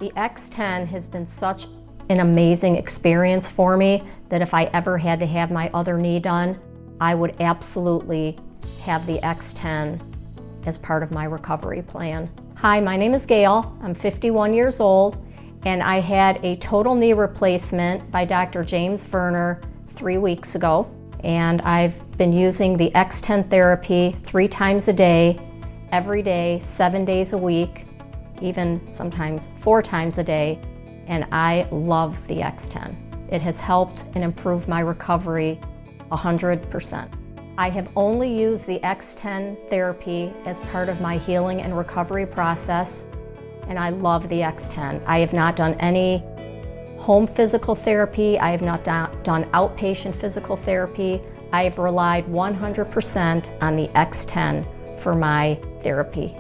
The X10 has been such an amazing experience for me that if I ever had to have my other knee done, I would absolutely have the X10 as part of my recovery plan. Hi, my name is Gayle. I'm 51 years old, and I had a total knee replacement by Dr. James Verner 3 weeks ago. And I've been using the X10 therapy 3 times a day, every day, 7 days a week, even sometimes 4 times a day, and I love the X10. It has helped and improved my recovery 100%. I have only used the X10 therapy as part of my healing and recovery process, and I love the X10. I have not done any home physical therapy. I have not done outpatient physical therapy. I have relied 100% on the X10 for my therapy.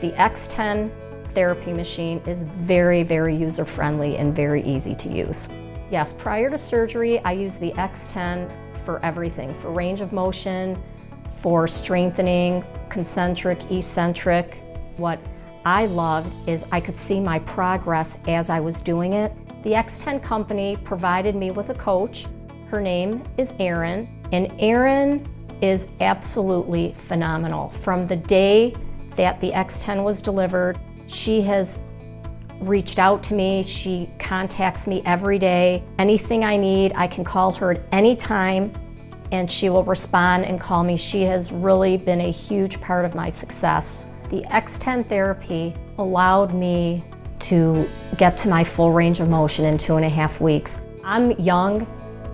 The X10 therapy machine is very, very user-friendly and very easy to use. Yes, prior to surgery, I used the X10 for everything, for range of motion, for strengthening, concentric, eccentric. What I loved is I could see my progress as I was doing it. The X10 company provided me with a coach. Her name is Erin, and Erin is absolutely phenomenal. From the day that the X10 was delivered, she has reached out to me. She contacts me every day. Anything I need, I can call her at any time, and she will respond and call me. She has really been a huge part of my success. The X10 therapy allowed me to get to my full range of motion in 2.5 weeks. I'm young,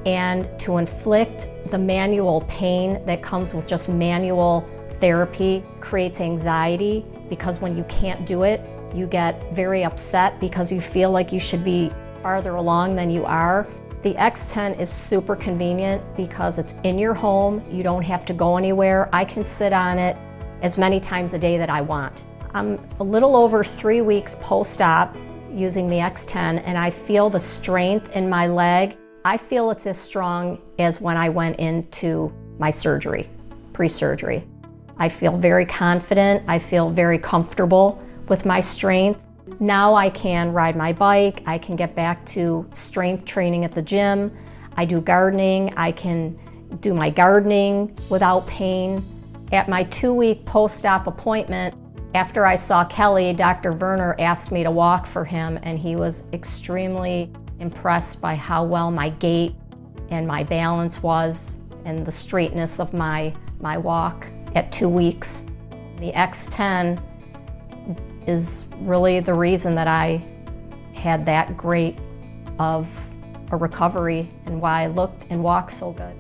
and to inflict the manual pain that comes with just manual therapy creates anxiety, because when you can't do it, you get very upset because you feel like you should be farther along than you are. The X10 is super convenient because it's in your home. You don't have to go anywhere. I can sit on it as many times a day that I want. I'm a little over 3 weeks post-op using the X10, and I feel the strength in my leg. I feel it's as strong as when I went into my surgery, pre-surgery. I feel very confident. I feel very comfortable with my strength. Now I can ride my bike. I can get back to strength training at the gym. I do gardening. I can do my gardening without pain. At my 2-week post-op appointment, after I saw Kelly, Dr. Verner asked me to walk for him, and he was extremely impressed by how well my gait and my balance was and the straightness of my walk at 2 weeks. The X10 is really the reason that I had that great of a recovery and why I looked and walked so good.